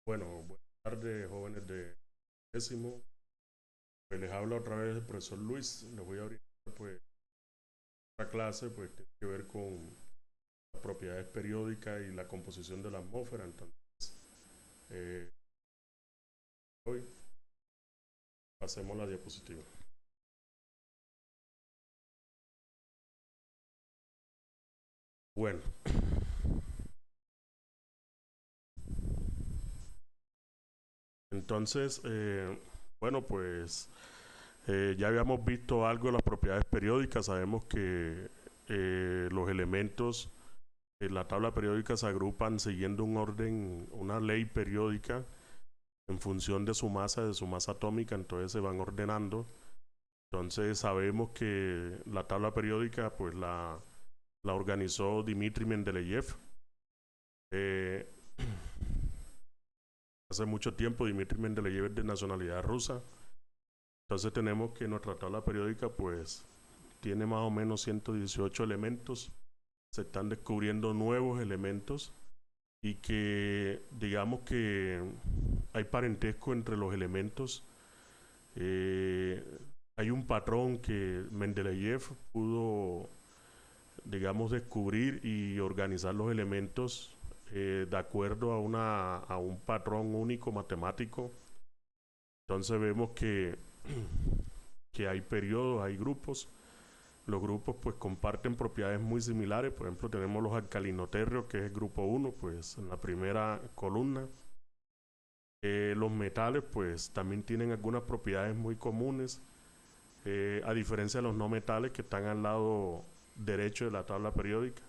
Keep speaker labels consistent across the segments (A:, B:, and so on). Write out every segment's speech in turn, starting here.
A: Bueno, buenas tardes, jóvenes de décimo. Pues les habla otra vez el profesor Luis. Les voy a abrir pues esta clase, pues tiene que ver con las propiedades periódicas y la composición de la atmósfera. Entonces, eh, hoy pasemos la diapositiva. Bueno, entonces, bueno, pues ya habíamos visto algo de las propiedades periódicas. Sabemos que los elementos en la tabla periódica se agrupan siguiendo un orden, una ley periódica en función de su masa atómica, entonces se van ordenando. Entonces sabemos que la tabla periódica pues la organizó Dmitri Mendeleev. Eh, hace mucho tiempo Dmitri Mendeleev es de nacionalidad rusa. Entonces tenemos que nuestra tabla periódica pues tiene más o menos 118 elementos. Se están descubriendo nuevos elementos y que digamos que hay parentesco entre los elementos. Hay un patrón que Mendeleev pudo, digamos, descubrir y organizar los elementos de acuerdo a un patrón único matemático. Entonces vemos que hay periodos, hay grupos. Los grupos pues comparten propiedades muy similares. Por ejemplo, tenemos los alcalinotérreos, que es el grupo 1, pues en la primera columna. Los metales pues también tienen algunas propiedades muy comunes, a diferencia de los no metales que están al lado derecho de la tabla periódica.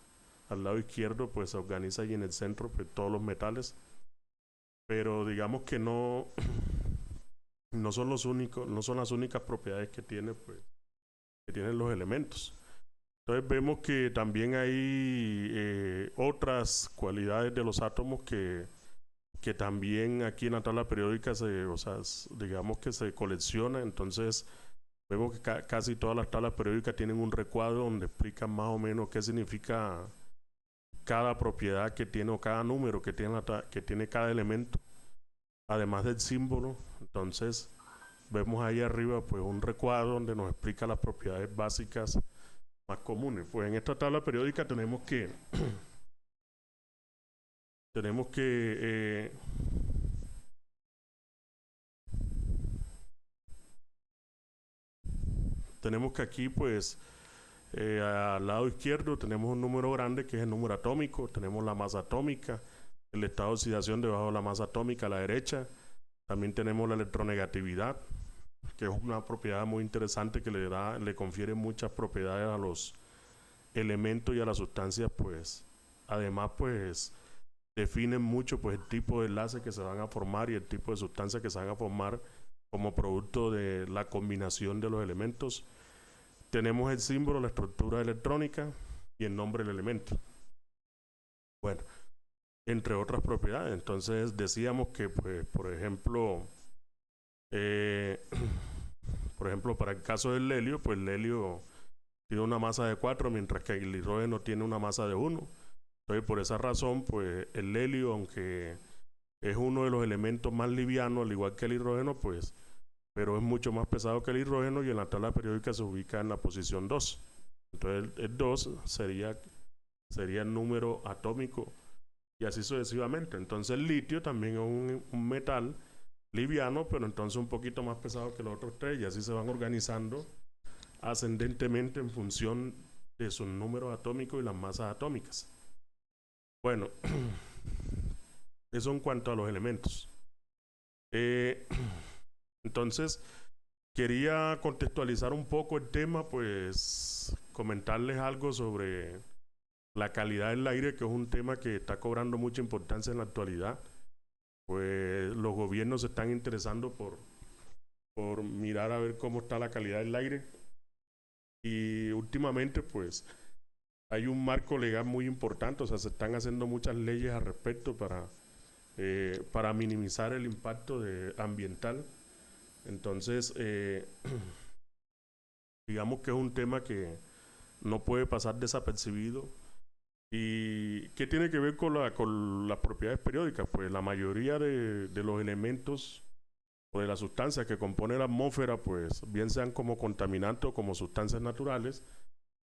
A: Al lado izquierdo pues se organiza ahí en el centro pues, todos los metales, pero digamos que no, no son los únicos, no son las únicas propiedades que tiene pues, que tienen los elementos. Entonces vemos que también hay otras cualidades de los átomos que también aquí en la tabla periódica o sea, digamos que se colecciona. Entonces vemos que casi todas las tablas periódicas tienen un recuadro donde explican más o menos qué significa cada propiedad que tiene o cada número que tiene cada elemento, además del símbolo. Entonces vemos ahí arriba pues un recuadro donde nos explica las propiedades básicas más comunes. Pues en esta tabla periódica tenemos que tenemos que aquí pues al lado izquierdo tenemos un número grande que es el número atómico, tenemos la masa atómica, el estado de oxidación debajo de la masa atómica a la derecha. También tenemos la electronegatividad, que es una propiedad muy interesante que le confiere muchas propiedades a los elementos y a las sustancias, pues además pues definen mucho pues el tipo de enlaces que se van a formar y el tipo de sustancias que se van a formar como producto de la combinación de los elementos. Tenemos el símbolo, la estructura electrónica y el nombre del elemento. Bueno, entre otras propiedades. Entonces decíamos que, pues, eh, por ejemplo, para el caso del helio, pues el helio tiene una masa de 4, mientras que el hidrógeno tiene una masa de 1. Entonces, por esa razón, pues el helio, aunque es uno de los elementos más livianos, al igual que el hidrógeno, pues, pero es mucho más pesado que el hidrógeno y en la tabla periódica se ubica en la posición 2. Entonces, el 2 sería el número atómico y así sucesivamente. Entonces el litio también es un metal liviano, pero entonces un poquito más pesado que los otros tres, y así se van organizando ascendentemente en función de sus números atómicos y las masas atómicas. Bueno, eso en cuanto a los elementos. Eh, entonces, quería contextualizar un poco el tema, pues comentarles algo sobre la calidad del aire, que es un tema que está cobrando mucha importancia en la actualidad. Pues los gobiernos se están interesando por mirar a ver cómo está la calidad del aire, y últimamente pues hay un marco legal muy importante, o sea, se están haciendo muchas leyes al respecto para minimizar el impacto ambiental. Entonces, digamos que es un tema que no puede pasar desapercibido, ¿Y qué tiene que ver con las propiedades periódicas? Pues la mayoría de los elementos o de las sustancias que compone la atmósfera, pues bien sean como contaminantes o como sustancias naturales,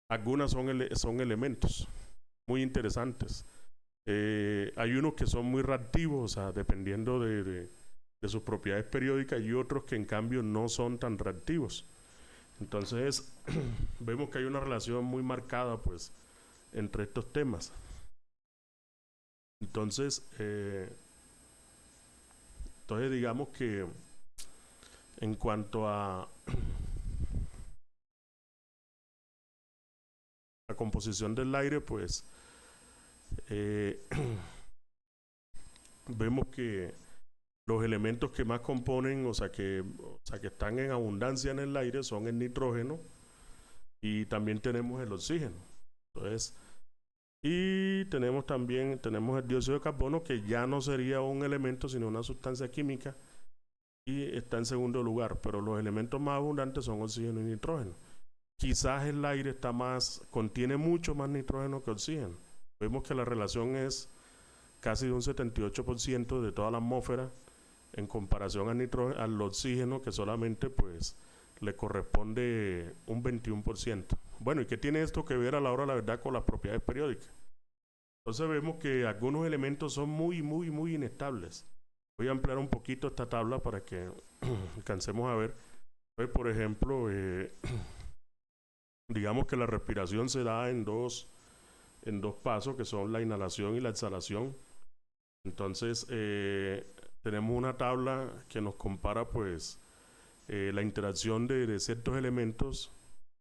A: algunas son elementos muy interesantes. Hay unos que son muy reactivos, o sea, dependiendo de sus propiedades periódicas, y otros que en cambio no son tan reactivos. Entonces, vemos que hay una relación muy marcada, pues, entre estos temas. Entonces, digamos que en cuanto a la composición del aire, pues, eh, vemos que los elementos que más componen, o sea que están en abundancia en el aire son el nitrógeno y también tenemos el oxígeno. Entonces, y tenemos el dióxido de carbono, que ya no sería un elemento sino una sustancia química, y está en segundo lugar, pero los elementos más abundantes son oxígeno y nitrógeno. Quizás el aire contiene mucho más nitrógeno que oxígeno. Vemos que la relación es casi de un 78% de toda la atmósfera en comparación al oxígeno, que solamente pues le corresponde un 21%. Bueno, ¿y qué tiene esto que ver a la hora de la verdad con las propiedades periódicas? Entonces vemos que algunos elementos son muy, muy, muy inestables. Voy a ampliar un poquito esta tabla para que alcancemos a ver. Pues, por ejemplo, digamos que la respiración se da en dos pasos, que son la inhalación y la exhalación. Entonces, tenemos una tabla que nos compara pues la interacción de ciertos elementos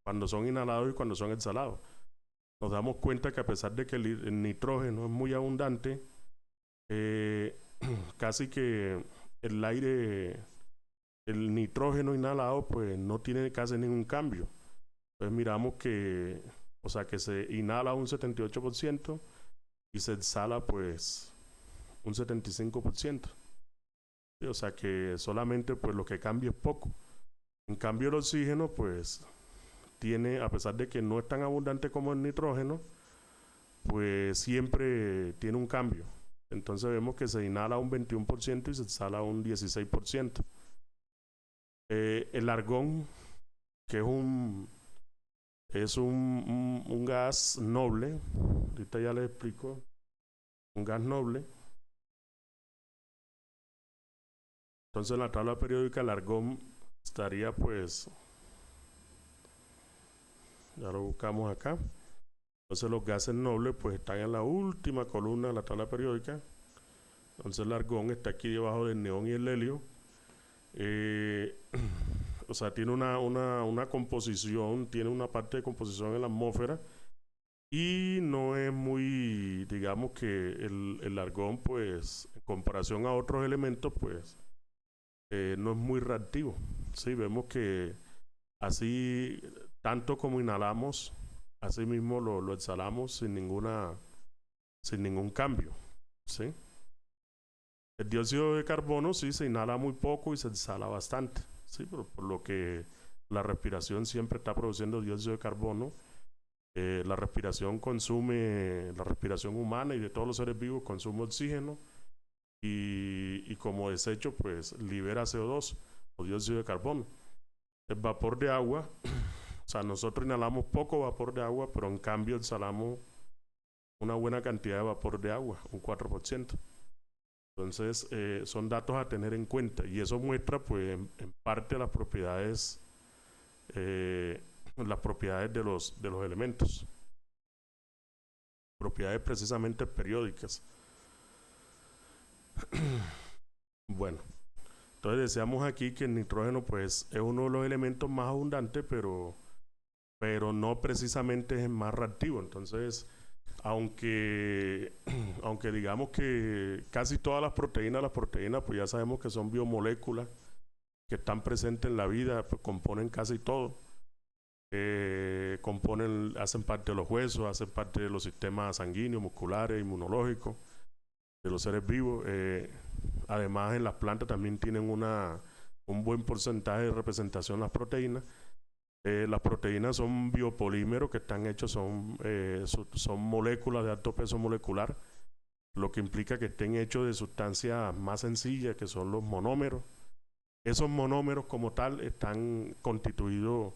A: cuando son inhalados y cuando son exhalados. Nos damos cuenta que a pesar de que el nitrógeno es muy abundante, casi que el aire, el nitrógeno inhalado, pues no tiene casi ningún cambio. Entonces miramos que, o sea, que se inhala un 78% y se exhala pues un 75%. O sea que solamente pues lo que cambia es poco. En cambio el oxígeno pues tiene, a pesar de que no es tan abundante como el nitrógeno, pues siempre tiene un cambio. Entonces vemos que se inhala un 21% y se exhala un 16%. El argón, que es un gas noble, ahorita ya les explico, un gas noble. Entonces en la tabla periódica el argón estaría pues, ya lo buscamos acá. Entonces los gases nobles pues están en la última columna de la tabla periódica. Entonces el argón está aquí debajo del neón y el helio. O sea, tiene una composición, tiene una parte de composición en la atmósfera, y no es muy, digamos que el argón pues en comparación a otros elementos pues no es muy reactivo. Sí, vemos que así, tanto como inhalamos, así mismo lo exhalamos sin ningún cambio. ¿Sí? El dióxido de carbono sí se inhala muy poco y se exhala bastante. Sí, por lo que la respiración siempre está produciendo dióxido de carbono. La respiración humana y de todos los seres vivos consume oxígeno, y como desecho pues libera CO2 o dióxido de carbono. El vapor de agua, o sea, nosotros inhalamos poco vapor de agua, pero en cambio exhalamos una buena cantidad de vapor de agua, un 4%. Entonces, son datos a tener en cuenta, y eso muestra pues en parte las propiedades de los elementos, propiedades precisamente periódicas. Bueno, entonces decíamos aquí que el nitrógeno pues es uno de los elementos más abundantes, pero no precisamente es el más reactivo. Entonces, aunque digamos que casi todas las proteínas pues ya sabemos que son biomoléculas que están presentes en la vida, pues componen casi todo. Hacen parte de los huesos, hacen parte de los sistemas sanguíneos, musculares, inmunológicos de los seres vivos. Además, en las plantas también tienen un buen porcentaje de representación las proteínas. Las proteínas son biopolímeros que están hechos, son moléculas de alto peso molecular, lo que implica que estén hechos de sustancias más sencillas, que son los monómeros. Esos monómeros como tal están constituidos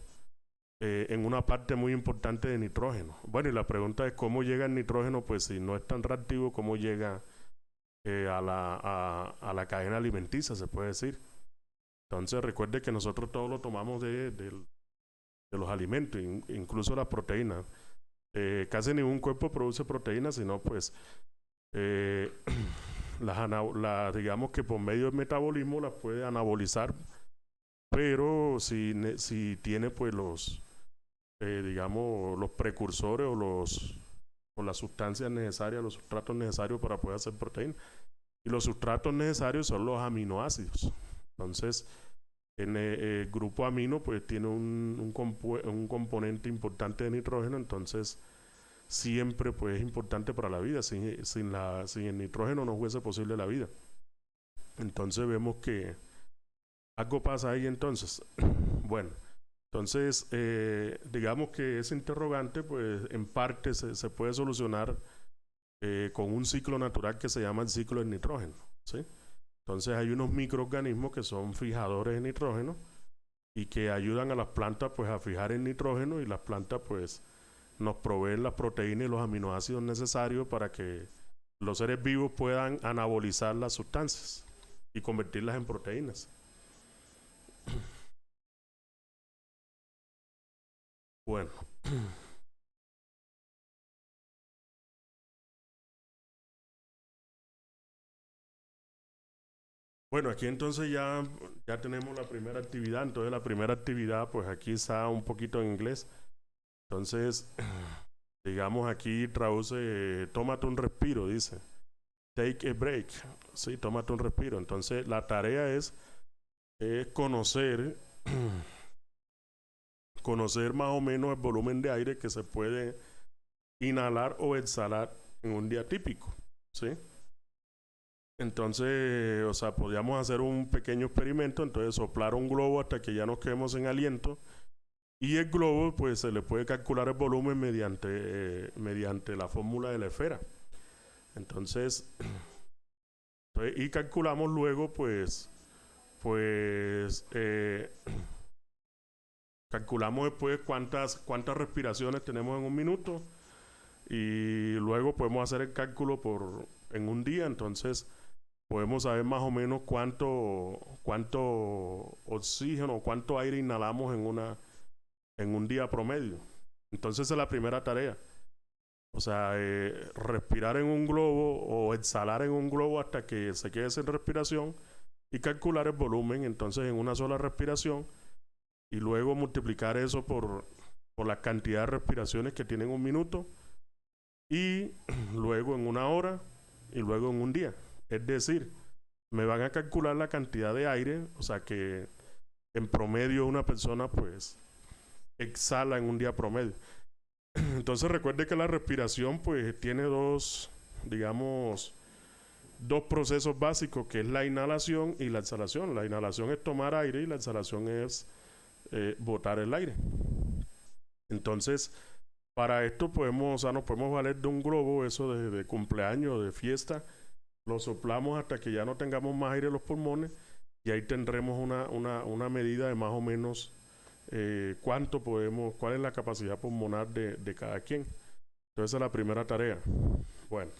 A: en una parte muy importante de nitrógeno. Bueno, y la pregunta es cómo llega el nitrógeno, pues si no es tan reactivo, ¿cómo llega a la cadena alimenticia, se puede decir? Entonces recuerde que nosotros todo lo tomamos de los alimentos, incluso las proteínas. Casi ningún cuerpo produce proteínas, sino pues eh, digamos que por medio del metabolismo las puede anabolizar, pero si tiene pues digamos, los precursores o las sustancias necesarias, los sustratos necesarios para poder hacer proteína. Y los sustratos necesarios son los aminoácidos. Entonces, en el grupo amino pues tiene un componente importante de nitrógeno, entonces siempre pues es importante para la vida. Sin el nitrógeno no fuese posible la vida. Entonces vemos que algo pasa ahí entonces. Bueno, entonces digamos que ese interrogante pues en parte se puede solucionar con un ciclo natural que se llama el ciclo del nitrógeno, ¿sí? Entonces hay unos microorganismos que son fijadores de nitrógeno y que ayudan a las plantas pues a fijar el nitrógeno, y las plantas pues nos proveen las proteínas y los aminoácidos necesarios para que los seres vivos puedan anabolizar las sustancias y convertirlas en proteínas. Bueno. Bueno, aquí entonces ya tenemos la primera actividad. Entonces la primera actividad, pues aquí está un poquito en inglés. Entonces, digamos aquí traduce, tómate un respiro, dice. Take a break. Sí, tómate un respiro. Entonces la tarea es conocer, conocer más o menos el volumen de aire que se puede inhalar o exhalar en un día típico, ¿sí? Entonces, o sea, podríamos hacer un pequeño experimento, entonces soplar un globo hasta que ya nos quedemos sin aliento, y el globo pues se le puede calcular el volumen mediante la fórmula de la esfera. Entonces, y calculamos luego calculamos después cuántas respiraciones tenemos en un minuto, y luego podemos hacer el cálculo en un día. Entonces podemos saber más o menos cuánto oxígeno, cuánto aire inhalamos en un día promedio. Entonces esa es la primera tarea. O sea, respirar en un globo o exhalar en un globo hasta que se quede sin respiración, y calcular el volumen entonces en una sola respiración, y luego multiplicar eso por la cantidad de respiraciones que tiene en un minuto, y luego en una hora, y luego en un día. Es decir, me van a calcular la cantidad de aire, o sea que en promedio una persona pues exhala en un día promedio. Entonces recuerde que la respiración pues tiene dos procesos básicos, que es la inhalación y la exhalación. La inhalación es tomar aire y la exhalación es botar el aire. Entonces, para esto nos podemos valer de un globo, eso de cumpleaños, de fiesta. Lo soplamos hasta que ya no tengamos más aire en los pulmones, y ahí tendremos una medida de más o menos cuál es la capacidad pulmonar de cada quien. Entonces esa es la primera tarea. Bueno.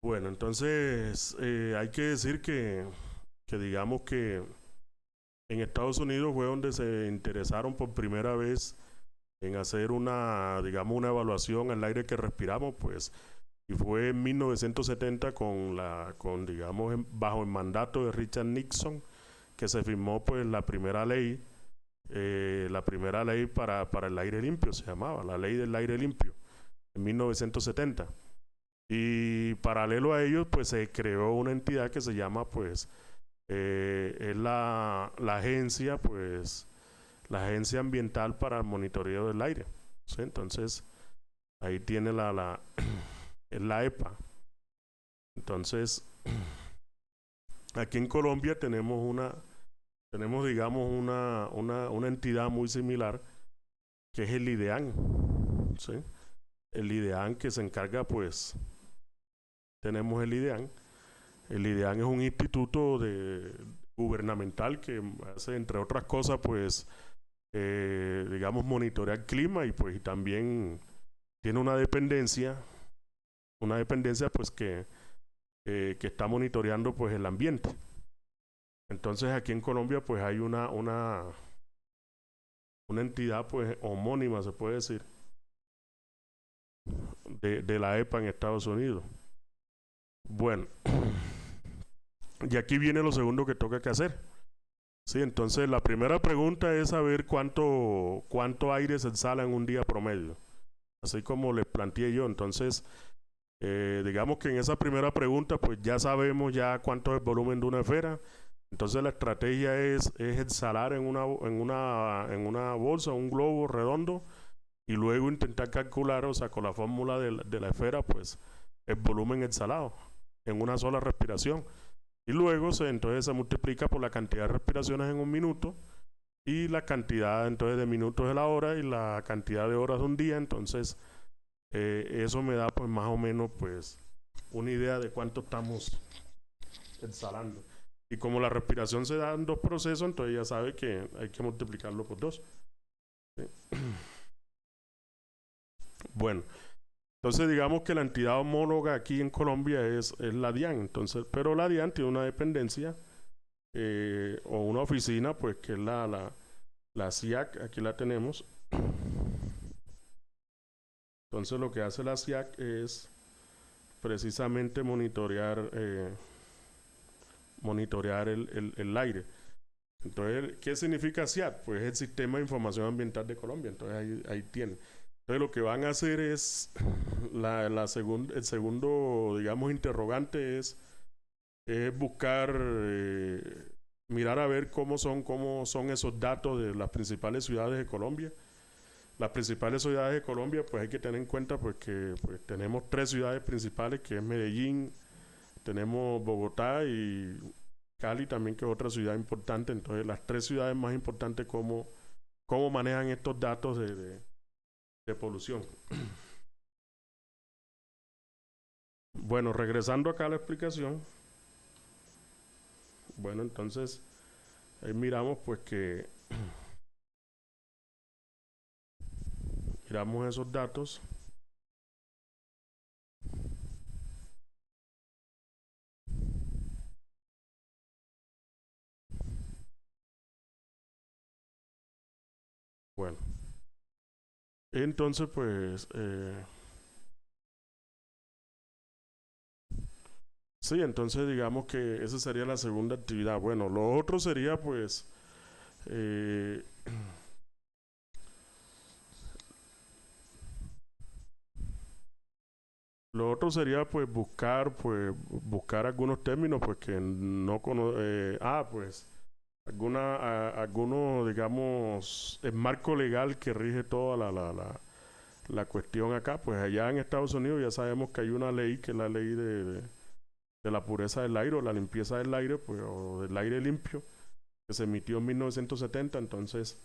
A: Bueno, entonces hay que decir que digamos que en Estados Unidos fue donde se interesaron por primera vez en hacer una evaluación al aire que respiramos, pues, y fue en 1970 bajo el mandato de Richard Nixon, que se firmó pues la primera ley para el aire limpio, se llamaba la ley del aire limpio, en 1970. Y paralelo a ello pues se creó una entidad que se llama pues es la agencia pues la Agencia Ambiental para el Monitoreo del Aire. ¿Sí? Entonces, ahí tiene es la EPA. Entonces, aquí en Colombia tenemos digamos, una entidad muy similar, que es el IDEAN. ¿Sí? El IDEAN que se encarga, pues, tenemos el IDEAN. El IDEAN es un instituto gubernamental que hace, entre otras cosas, pues, digamos, monitorear el clima y pues y también tiene una dependencia pues que está monitoreando pues el ambiente. Entonces aquí en Colombia pues hay una entidad pues homónima, se puede decir, de la EPA en Estados Unidos. Bueno, y aquí viene lo segundo que toca que hacer. Sí, entonces la primera pregunta es saber cuánto aire se exhala en un día promedio, así como les planteé yo. Entonces, digamos que en esa primera pregunta, pues ya sabemos ya cuánto es el volumen de una esfera. Entonces la estrategia es exhalar en una bolsa, un globo redondo, y luego intentar calcular, o sea, con la fórmula de la esfera, pues el volumen exhalado en una sola respiración. Y luego entonces se multiplica por la cantidad de respiraciones en un minuto y la cantidad entonces de minutos de la hora y la cantidad de horas de un día. Entonces eso me da pues más o menos pues una idea de cuánto estamos exhalando. Y como la respiración se da en dos procesos, entonces ya sabe que hay que multiplicarlo por dos. ¿Sí? Bueno, entonces digamos que la entidad homóloga aquí en Colombia es la DIAN. Entonces, pero la DIAN tiene una dependencia o una oficina, pues que es la CIAC, aquí la tenemos. Entonces lo que hace la CIAC es precisamente monitorear el aire. Entonces, ¿qué significa CIAC? Pues es el Sistema de Información Ambiental de Colombia. Entonces ahí tiene. Entonces lo que van a hacer es, el segundo, digamos, interrogante es buscar, mirar a ver cómo son esos datos de las principales ciudades de Colombia. Las principales ciudades de Colombia, pues hay que tener en cuenta pues que pues, tenemos 3 ciudades principales, que es Medellín, tenemos Bogotá y Cali también, que es otra ciudad importante. Entonces las 3 ciudades más importantes, cómo manejan estos datos de polución. Bueno, regresando acá a la explicación. Bueno, entonces ahí miramos pues que miramos esos datos. Bueno, entonces pues sí, entonces digamos que esa sería la segunda actividad. Bueno, lo otro sería pues eh, lo otro sería pues buscar algunos términos pues que no pues algunos digamos el marco legal que rige toda la cuestión acá. Pues allá en Estados Unidos ya sabemos que hay una ley, que es la ley de la pureza del aire o la limpieza del aire, pues, o del aire limpio, que se emitió en 1970. Entonces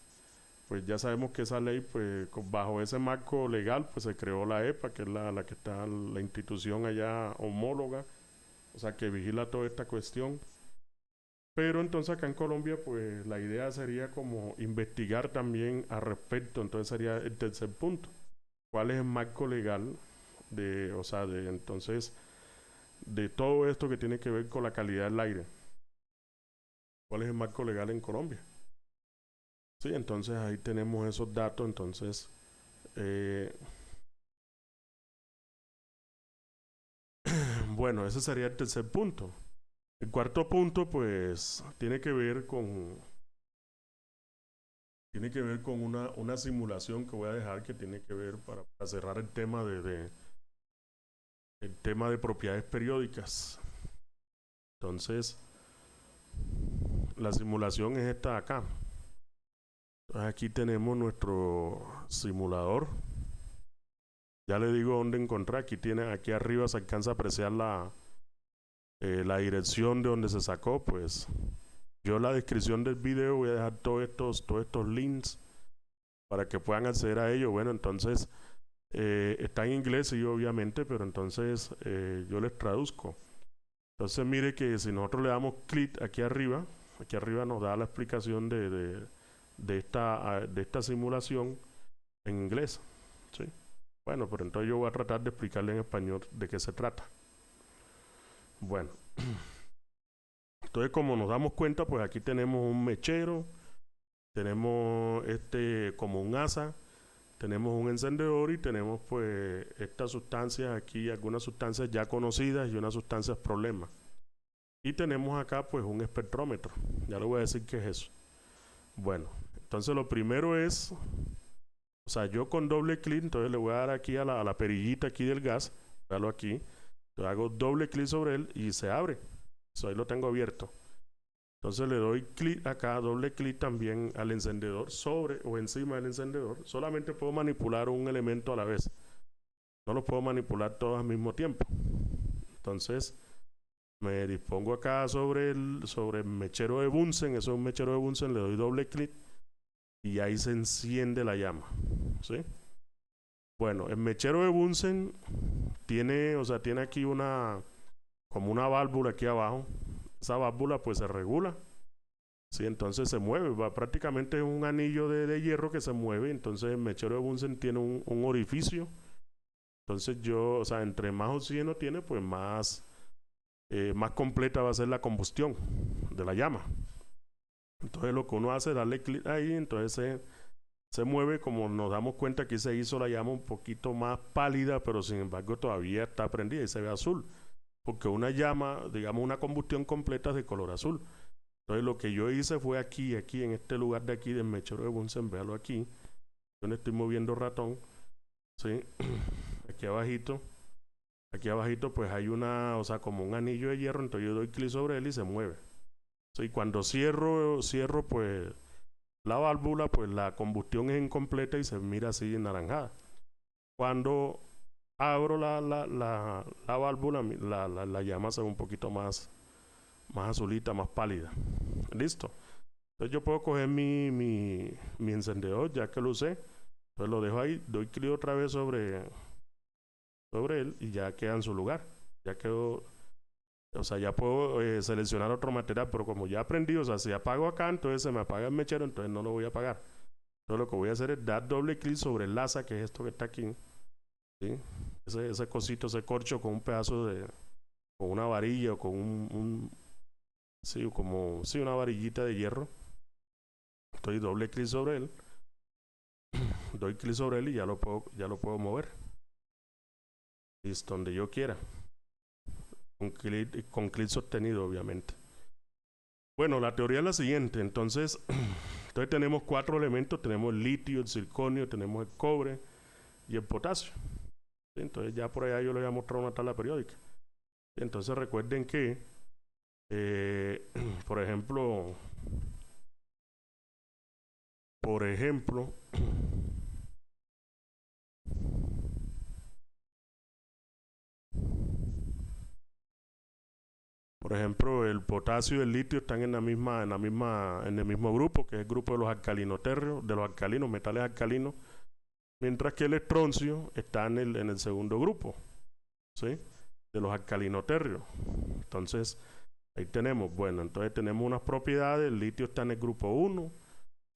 A: pues ya sabemos que esa ley, pues bajo ese marco legal, pues se creó la EPA, que es la que está, la institución allá homóloga, o sea, que vigila toda esta cuestión. Pero entonces acá en Colombia, pues la idea sería como investigar también al respecto. Entonces sería el tercer punto. ¿Cuál es el marco legal o sea, entonces, de todo esto que tiene que ver con la calidad del aire? ¿Cuál es el marco legal en Colombia? Sí, entonces ahí tenemos esos datos. Entonces, bueno, ese sería el tercer punto. El cuarto punto, pues, tiene que ver con una simulación que voy a dejar, que tiene que ver para cerrar el tema el tema de propiedades periódicas. Entonces, la simulación es esta de acá. Aquí tenemos nuestro simulador. Ya le digo dónde encontrar. Aquí arriba se alcanza a apreciar la dirección de donde se sacó. Pues yo en la descripción del video voy a dejar todos estos links para que puedan acceder a ello. Bueno, entonces está en inglés, sí, obviamente, pero entonces yo les traduzco. Entonces mire que si nosotros le damos clic aquí arriba nos da la explicación de esta simulación en inglés, ¿sí? Bueno, pero entonces yo voy a tratar de explicarle en español de qué se trata. Bueno, entonces como nos damos cuenta, pues aquí tenemos un mechero, tenemos como un asa, tenemos un encendedor y tenemos pues estas sustancias aquí, algunas sustancias ya conocidas y unas sustancias problemas. Y tenemos acá pues un espectrómetro. Ya le voy a decir qué es eso. Bueno, entonces lo primero es, o sea, yo con doble clic, entonces le voy a dar aquí a la perillita aquí del gas, véalo aquí, yo hago doble clic sobre él y se abre. Eso ahí lo tengo abierto. Entonces le doy clic acá, doble clic también al encendedor, sobre o encima del encendedor. Solamente puedo manipular un elemento a la vez. No los puedo manipular todos al mismo tiempo. Entonces me dispongo acá sobre el mechero de Bunsen. Eso es un mechero de Bunsen. Le doy doble clic y ahí se enciende la llama, ¿sí? Bueno, el mechero de Bunsen tiene, o sea, tiene aquí como una válvula aquí abajo. Esa válvula pues se regula, ¿sí? Entonces se mueve, prácticamente es un anillo de hierro que se mueve. Entonces el mechero de Bunsen tiene un orificio. Entonces o sea, entre más oxígeno tiene, pues más completa va a ser la combustión de la llama. Entonces lo que uno hace es darle clic ahí, entonces se mueve. Como nos damos cuenta, aquí se hizo la llama un poquito más pálida, pero sin embargo todavía está prendida y se ve azul, porque una llama, digamos una combustión completa es de color azul. Entonces lo que yo hice fue aquí en este lugar de aquí del mechero de Bunsen, véalo aquí, donde estoy moviendo ratón, ¿sí? Aquí abajito pues hay o sea, como un anillo de hierro. Entonces yo doy clic sobre él y se mueve, ¿sí? Cuando cierro pues la válvula, pues la combustión es incompleta y se mira así naranjada. Cuando abro la válvula, la llama se ve un poquito más azulita, más pálida. Listo. Entonces yo puedo coger mi encendedor, ya que lo usé. Entonces lo dejo ahí, doy clic otra vez sobre él y ya queda en su lugar. Ya quedó, o sea, ya puedo seleccionar otro material, pero como ya aprendí, o sea, si apago acá, entonces se me apaga el mechero, entonces no lo voy a apagar. Entonces lo que voy a hacer es dar doble clic sobre el asa, que es esto que está aquí, ¿sí? Ese cosito, ese corcho con un pedazo con una varilla o con sí, una varillita de hierro. Estoy doble clic sobre él, doy clic sobre él y ya lo puedo mover. Listo, donde yo quiera. Con clic sostenido, obviamente. Bueno, la teoría es la siguiente. Entonces tenemos 4 elementos. Tenemos el litio, el circonio, tenemos el cobre y el potasio. Entonces ya por allá yo les voy a mostrar una tabla periódica. Entonces recuerden que, por ejemplo, el potasio y el litio están en el mismo grupo, que es el grupo de los alcalinoterrios, de los alcalinos, metales alcalinos, mientras que el estroncio está en el segundo grupo, ¿sí? De los alcalinoterrios. Entonces, ahí tenemos, bueno, entonces tenemos unas propiedades. El litio está en el grupo 1,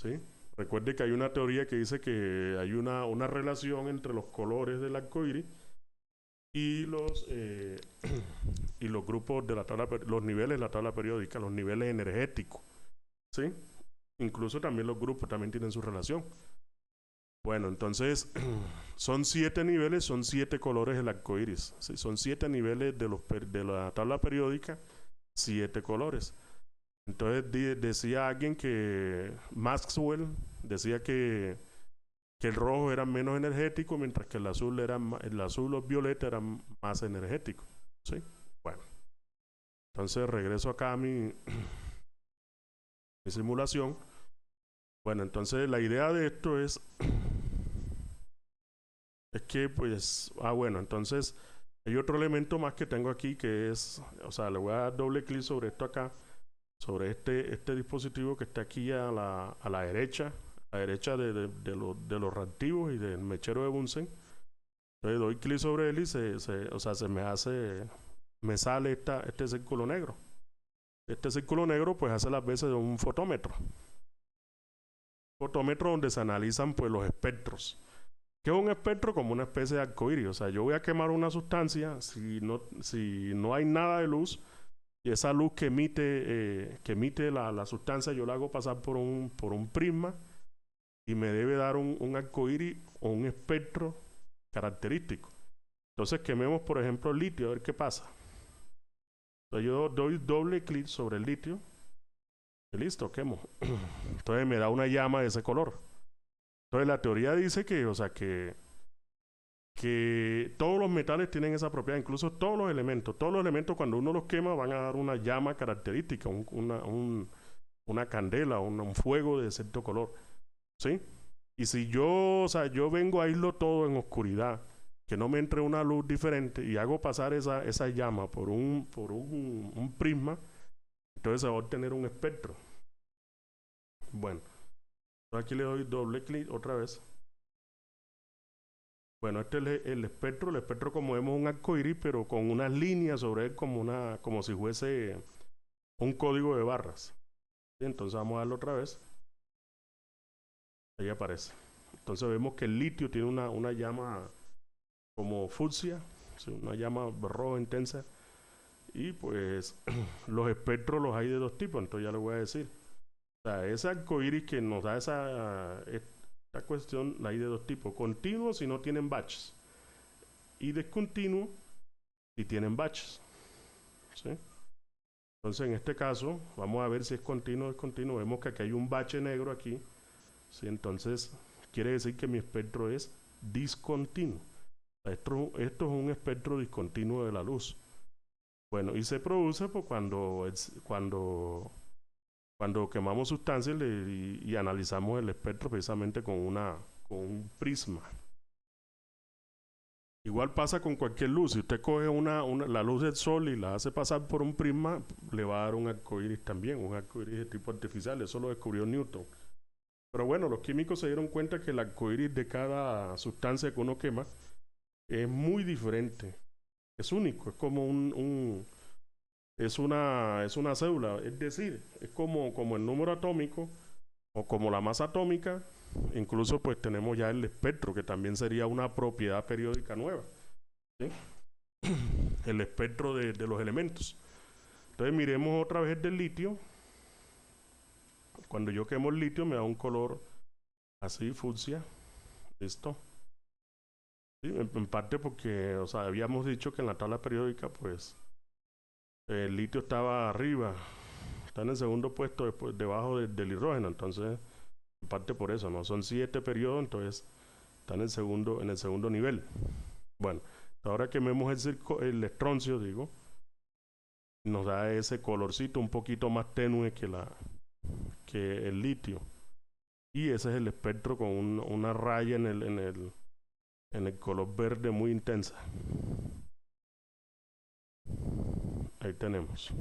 A: ¿sí? Recuerde que hay una teoría que dice que hay una relación entre los colores del arco iris y y los grupos de los niveles de la tabla periódica, los niveles energéticos, ¿sí? Incluso también los grupos también tienen su relación. Bueno, entonces son 7 niveles, son 7 colores del arco iris, ¿sí? Son 7 niveles de la tabla periódica, 7 colores. Entonces decía alguien que Maxwell decía que el rojo era menos energético, mientras que el azul o violeta eran más energéticos, ¿sí? Bueno, entonces regreso acá a mi simulación. Bueno, entonces la idea de esto es que pues, bueno, entonces hay otro elemento más que tengo aquí que es, o sea, le voy a dar doble clic sobre esto acá, sobre este dispositivo que está aquí a la derecha de los reactivos y del mechero de Bunsen. Entonces doy clic sobre él y o sea, me sale este círculo negro. Este círculo negro pues hace las veces de un fotómetro. Fotómetro donde se analizan pues los espectros. ¿Qué es un espectro? Como una especie de arcoíris. O sea, yo voy a quemar una sustancia, si no hay nada de luz, y esa luz que emite la sustancia, yo la hago pasar por un prisma y me debe dar un arcoíris o un espectro característico. Entonces quememos, por ejemplo, el litio, a ver qué pasa. Entonces yo doy doble clic sobre el litio y listo, quemo. Entonces me da una llama de ese color. Entonces la teoría dice que, o sea, que todos los metales tienen esa propiedad, incluso todos los elementos cuando uno los quema van a dar una llama característica, una candela, un fuego de cierto color, ¿sí? Y si yo, o sea, yo vengo a irlo todo en oscuridad, que no me entre una luz diferente y hago pasar esa llama por un prisma, entonces se va a obtener un espectro. Bueno, aquí le doy doble clic otra vez. Bueno, este es el espectro. El espectro, como vemos, un arco iris, pero con unas líneas sobre él como si fuese un código de barras. ¿Sí? Entonces vamos a darlo otra vez. Ahí aparece. Entonces vemos que el litio tiene una llama como fucsia, ¿sí? Una llama roja intensa. Y pues los espectros los hay de dos tipos, entonces ya les voy a decir. O sea, ese arco iris que nos da esta cuestión la hay de dos tipos. Continuo si no tienen baches. Y discontinuo si tienen baches. ¿Sí? Entonces en este caso vamos a ver si es continuo o discontinuo. Vemos que aquí hay un bache negro aquí. ¿Sí? Entonces quiere decir que mi espectro es discontinuo. Esto es un espectro discontinuo de la luz. Bueno, y se produce pues, cuando quemamos sustancias y analizamos el espectro precisamente con un prisma. Igual pasa con cualquier luz. Si usted coge la luz del sol y la hace pasar por un prisma, le va a dar un arcoíris también, un arcoíris de tipo artificial. Eso lo descubrió Newton. Pero bueno, los químicos se dieron cuenta que el arcoíris de cada sustancia que uno quema es muy diferente. Es único. Es como es una célula. Es decir, es como el número atómico o como la masa atómica. Incluso pues tenemos ya el espectro, que también sería una propiedad periódica nueva. ¿Sí? El espectro de los elementos. Entonces miremos otra vez el del litio. Cuando yo quemo el litio me da un color así, fucsia. Listo. ¿Sí? En parte porque, o sea, habíamos dicho que en la tabla periódica pues el litio estaba arriba. Está en el segundo puesto debajo del hidrógeno. Entonces, en parte por eso, ¿no? Son 7 periodos, entonces está en el segundo nivel. Bueno, ahora quememos el estroncio, digo, nos da ese colorcito un poquito más tenue que el litio. Y ese es el espectro con una raya en el color verde muy intensa. Ahí tenemos.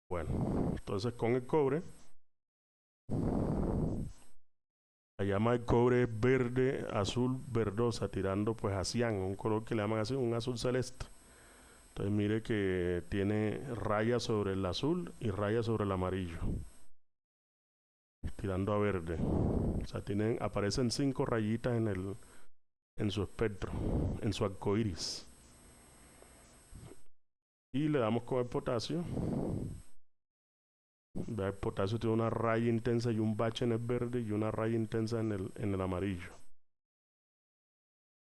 A: Bueno, entonces con el cobre, la llama del cobre es verde, azul, verdosa, tirando pues a cian, un color que le llaman así, un azul celeste. Entonces mire que tiene rayas sobre el azul y rayas sobre el amarillo, tirando a verde. O sea, aparecen 5 rayitas en su espectro, en su arco iris. Y le damos con el potasio. El potasio tiene una raya intensa y un bache en el verde y una raya intensa en el amarillo.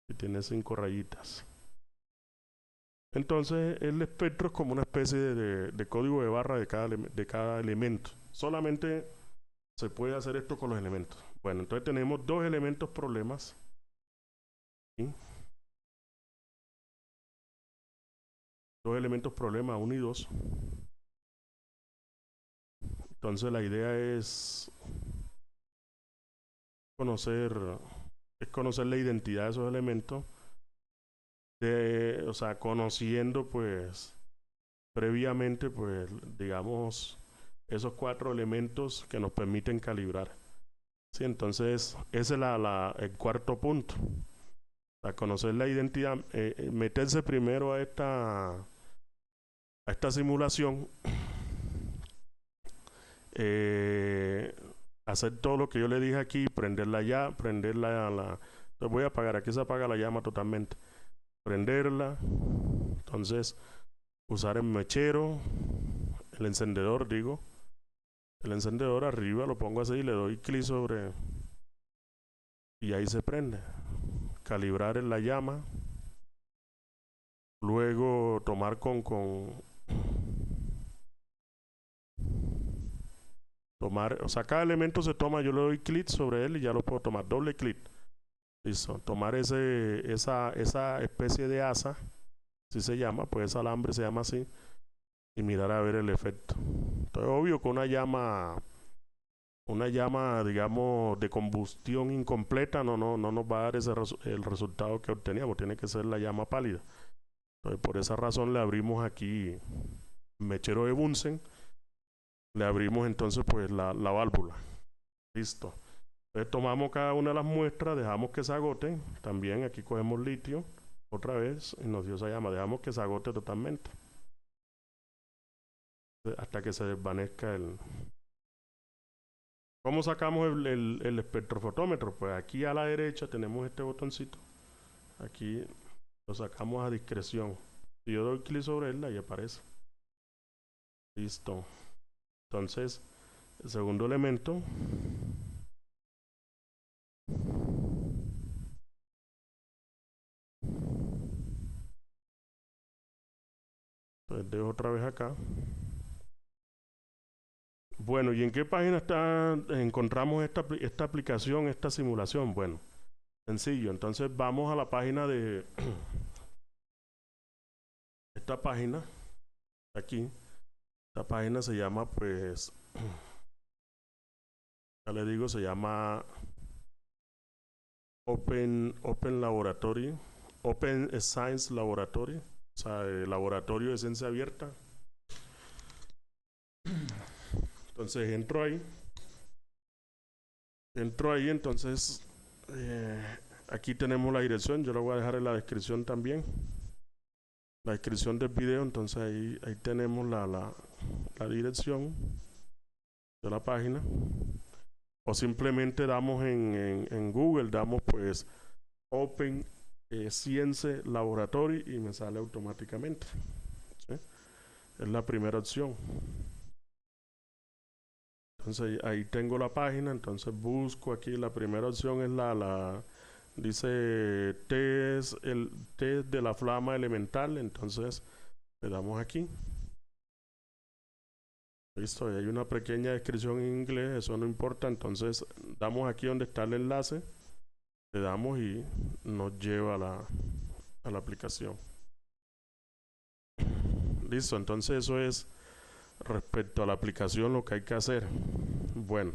A: Y tiene 5 rayitas. Entonces el espectro es como una especie de código de barra de cada elemento. Solamente se puede hacer esto con los elementos. Bueno, entonces tenemos dos elementos problemas. ¿Sí? Dos elementos problemas 1 y 2. Entonces la idea es conocer, la identidad de esos elementos, o sea, conociendo pues previamente pues digamos esos 4 elementos que nos permiten calibrar. Sí, entonces ese es el cuarto punto. A conocer la identidad, meterse primero a esta simulación, hacer todo lo que yo le dije aquí, prenderla ya, entonces voy a apagar, aquí se apaga la llama totalmente, prenderla, entonces usar el mechero, el encendedor digo, el encendedor arriba lo pongo así y le doy clic sobre y ahí se prende. Calibrar en la llama, luego tomar tomar, o sea, cada elemento se toma, yo le doy clic sobre él y ya lo puedo tomar, doble clic. Listo, tomar esa especie de asa, así se llama, pues ese alambre se llama así, y mirar a ver el efecto. Entonces, obvio que una llama, digamos, de combustión incompleta no nos va a dar el resultado que obteníamos, tiene que ser la llama pálida. Entonces, por esa razón le abrimos aquí mechero de Bunsen, le abrimos entonces pues la válvula. Listo. Entonces tomamos cada una de las muestras, dejamos que se agoten, también aquí cogemos litio, otra vez, y nos dio esa llama, dejamos que se agote totalmente, hasta que se desvanezca el... ¿Cómo sacamos el espectrofotómetro? Pues aquí a la derecha tenemos este botoncito. Aquí lo sacamos a discreción. Si yo doy clic sobre él, ahí aparece. Listo. Entonces, el segundo elemento. Entonces dejo otra vez acá. Bueno, ¿y en qué página encontramos esta aplicación, esta simulación? Bueno, sencillo. Entonces vamos a la página de esta página, aquí. Esta página se llama, pues, ya le digo, se llama Open Laboratory, Open Science Laboratory, o sea, el laboratorio de ciencia abierta. Entonces entro ahí, entonces aquí tenemos la dirección, yo lo voy a dejar en la descripción también, la descripción del video. Entonces ahí tenemos la dirección de la página, o simplemente damos en Google, damos pues Open Science Laboratory y me sale automáticamente, ¿sí? Es la primera opción. Entonces ahí tengo la página, entonces busco aquí, la primera opción es dice el test de la flama elemental, entonces le damos aquí. Listo, ahí hay una pequeña descripción en inglés, eso no importa, entonces damos aquí donde está el enlace, le damos y nos lleva a la aplicación. Listo, entonces eso es respecto a la aplicación lo que hay que hacer. Bueno,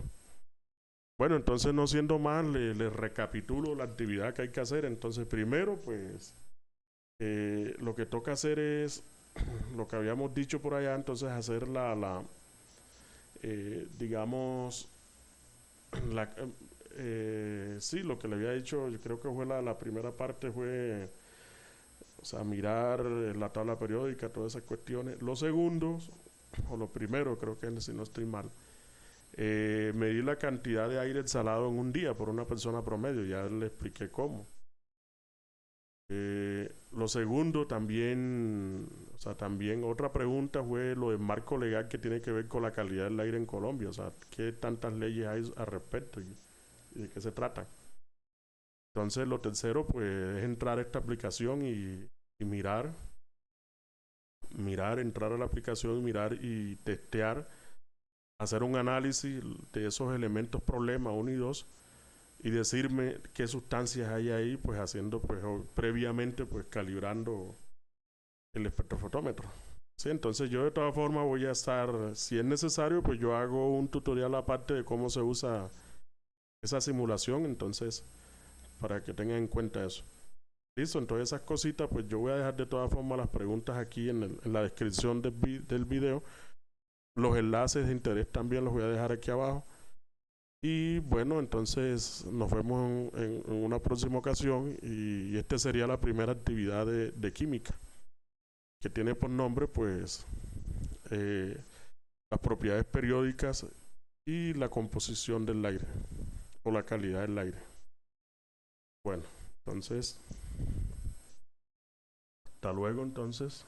A: entonces no siendo más, le recapitulo la actividad que hay que hacer. Entonces primero pues lo que toca hacer es lo que habíamos dicho por allá, entonces hacer digamos, sí, lo que le había dicho, yo creo que fue la primera parte fue, o sea, mirar la tabla periódica, todas esas cuestiones. Los segundos, o lo primero, creo que si no estoy mal, medir la cantidad de aire exhalado en un día por una persona promedio, ya le expliqué cómo. Lo segundo también, o sea, también otra pregunta fue lo del marco legal que tiene que ver con la calidad del aire en Colombia, o sea, qué tantas leyes hay al respecto y de qué se trata. Entonces lo tercero pues es entrar a esta aplicación y mirar, entrar a la aplicación y mirar y testear, hacer un análisis de esos elementos problema 1 y 2 y decirme qué sustancias hay ahí, pues haciendo pues previamente pues calibrando el espectrofotómetro. Sí, entonces yo de todas formas voy a estar, si es necesario, pues yo hago un tutorial aparte de cómo se usa esa simulación, entonces para que tengan en cuenta eso. Listo, entonces esas cositas, pues yo voy a dejar de todas formas las preguntas aquí en la descripción del video. Los enlaces de interés también los voy a dejar aquí abajo. Y bueno, entonces nos vemos en una próxima ocasión y esta sería la primera actividad de química, que tiene por nombre pues las propiedades periódicas y la composición del aire o la calidad del aire. Bueno, entonces, hasta luego entonces.